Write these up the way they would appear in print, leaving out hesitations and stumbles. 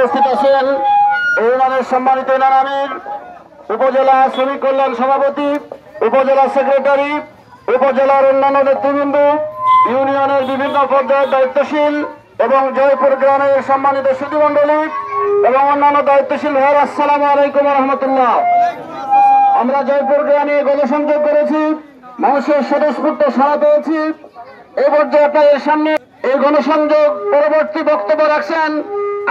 উপস্থিত আছেন ইউনিয়নের সম্মানিত ইউনিয়ন আমির, উপজেলা শ্রমিক কল্যাণ সভাপতি, উপজেলা সেক্রেটারি, উপজেলার অন্যান্য নেতৃবৃন্দ, ইউনিয়নের বিভিন্ন পর্যায়ের দায়িত্বশীল এবং জয়পুর গ্রামের সম্মানিত সুধীমণ্ডলী এবং অন্যান্য দায়িত্বশীল ভাইয়ের, আসসালামু আলাইকুম রহমতুল্লাহ। আমরা জয়পুর গ্রামে গণসংযোগ করেছি, মানুষের স্বতঃস্ফূর্ত সাড়া পেয়েছি। এই পর্যায়ে আপনাদের সামনে এই গণসংযোগ পরবর্তী বক্তব্য রাখছেন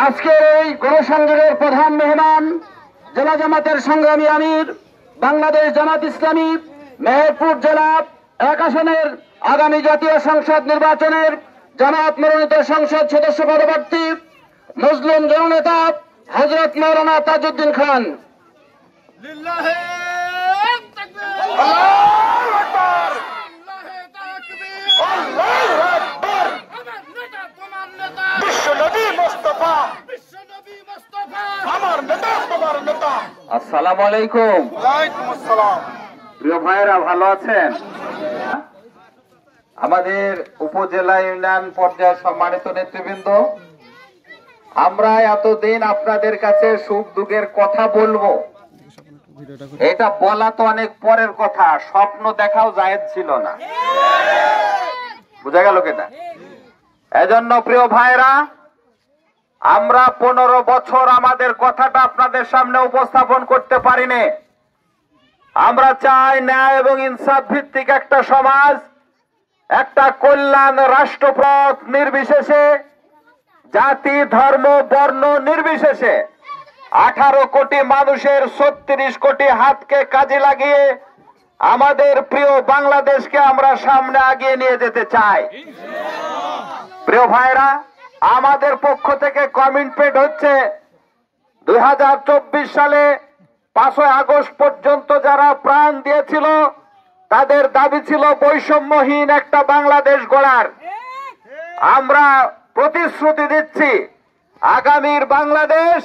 আজকের এই গণসংযোগের প্রধান মেহমান, জেলা জামাতের সংগ্রামী আমির, বাংলাদেশ জামাত ইসলামী মেহেরপুর জেলা 1 আসনের আগামী জাতীয় সংসদ নির্বাচনের জামাত মনোনীত সংসদ সদস্য পদপ্রার্থী মুসলিম জননেতা হযরত মাওলানা তাজউদ্দিন খান। আসসালামু আলাইকুম। প্রিয় ভাইয়েরা, ভালো আছেন? আমাদের উপজেলা ইউনিয়ন পর্যায়ের সম্মানিত নেতৃবৃন্দ, আমরা এতদিন আপনাদের কাছে সুখ দুঃখের কথা বলবো, এটা বলা তো অনেক পরের কথা, স্বপ্ন দেখাও জায়েজ ছিল না। বুঝা গেল কেনা? এজন্য প্রিয় ভাইরা, আমরা 15 বছর আমাদের কথাটা আপনাদের সামনে উপস্থাপন করতে পারিনি। আমরা চাই ন্যায় এবং ইনসাফ ভিত্তিক একটা সমাজ, একটা কল্যাণ রাষ্ট্রপথ নির্বিশেষে, জাতি ধর্ম বর্ণ নির্বিশেষে 18 কোটি মানুষের 36 কোটি হাতকে কাজে লাগিয়ে আমাদের প্রিয় বাংলাদেশকে আমরা সামনে আগিয়ে নিয়ে যেতে চাই। প্রিয় ভাইরা, আমাদের পক্ষ থেকে কমিটমেন্ট হচ্ছে 2024 সালে 5 আগস্ট পর্যন্ত যারা প্রাণ দিয়েছিল তাদের দাবি ছিল বৈষম্যহীন একটা বাংলাদেশ গড়ার। আমরা প্রতিশ্রুতি দিচ্ছি আগামীর বাংলাদেশ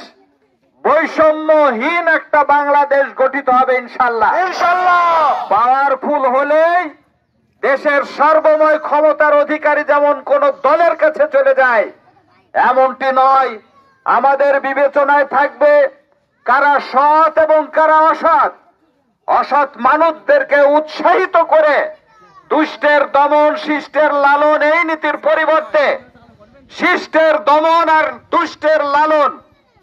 বৈষম্যহীন একটা বাংলাদেশ গঠিত হবে ইনশাআল্লাহ। পাওয়ারফুল হলেই দেশের সর্বময় ক্ষমতার অধিকারী যেমন কোন দলের কাছে চলে যায় এমনটি নয়। আমাদের বিবেচনায় থাকবে কারা সৎ এবং কারা অসৎ। অসৎ মানুষদেরকে উৎসাহিত করে দুষ্টের দমন শিষ্টের লালন, এই নীতির পরিবর্তে শিষ্টের দমন আর দুষ্টের লালন,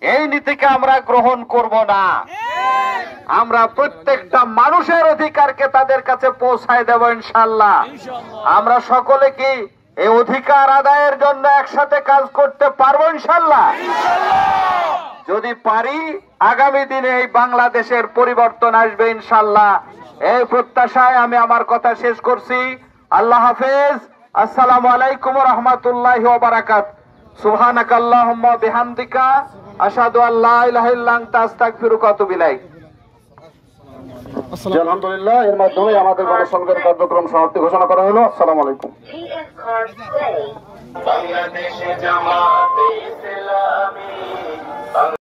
এই নীতিকে আমরা গ্রহণ করব না। আমরা প্রত্যেকটা মানুষের অধিকারকে তাদের কাছে পৌঁছায় দেব ইনশাআল্লাহ। আমরা সকলে কি এই অধিকার আদায়ের জন্য একসাথে কাজ করতে পারবো ইনশাআল্লাহ? যদি পারি, আগামী দিনে এই বাংলাদেশের পরিবর্তন আসবে ইনশাআল্লাহ। এই প্রত্যাশায় আমি আমার কথা শেষ করছি। আল্লাহ হাফেজ। আসসালামু আলাইকুম ওয়া রাহমাতুল্লাহি ওয়া বারাকাতুহু। সুবহানাকাল্লাহুম্মা বিহামদিকা আশহাদু আল্লা ইলাহা ইল্লা আনতা আস্তাগফিরুকা ওয়া আতুবু ইলাইক। আলহামদুলিল্লাহ, এর মাধ্যমে আমাদের গণসংযোগ কার্যক্রম সমাপ্তি ঘোষণা করা হলো। আসসালামু আলাইকুম। বাংলাদেশে জামাত ইসলামী।